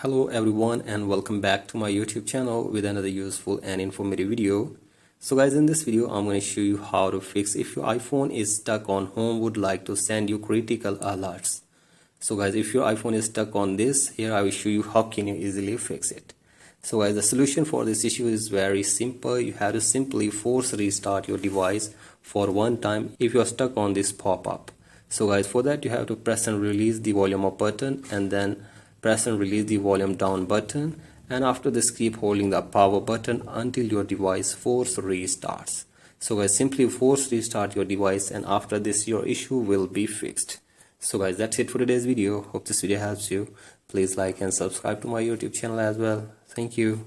Hello everyone and welcome back to my YouTube channel with another useful and informative video. So guys, in this video I'm going to show you how to fix if your iPhone is stuck on home would like to send you critical alerts. So guys, if your iPhone is stuck on this, here I will show you how can you easily fix it. So guys, the solution for this issue is very simple. You have to simply force restart your device for one time if you are stuck on this pop-up. So guys, for that you have to press and release the volume up button and then press and release the volume down button, and after this keep holding the power button until your device force restarts. So guys, simply force restart your device and after this your issue will be fixed. So guys, that's it for today's video. Hope this video helps you. Please like and subscribe to my YouTube channel as well. Thank you.